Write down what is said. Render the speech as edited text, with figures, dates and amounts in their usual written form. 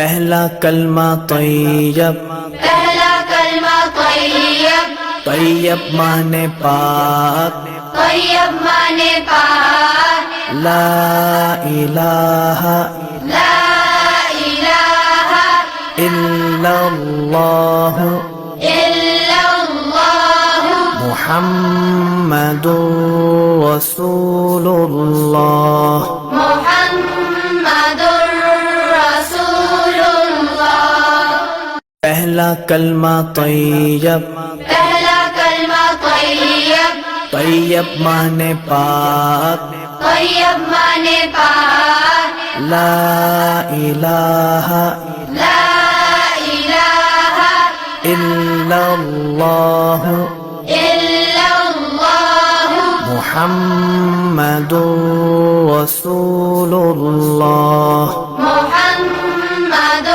پہلا کلمہ طیب، پہلا کلمہ طیب، طیب مانے پاک، طیب مانے پاک، لا الہ لا الہ الا اللہ الا اللہ محمد رسول اللہ۔ محمد رسول اللہ۔ پہلا کلمہ طیب، پہلا کلمہ طیب، طیب مانے پاک، طیب مانے پاک، لا الہ لا الہ الا اللہ الا اللہ محمد رسول اللہ۔ محمد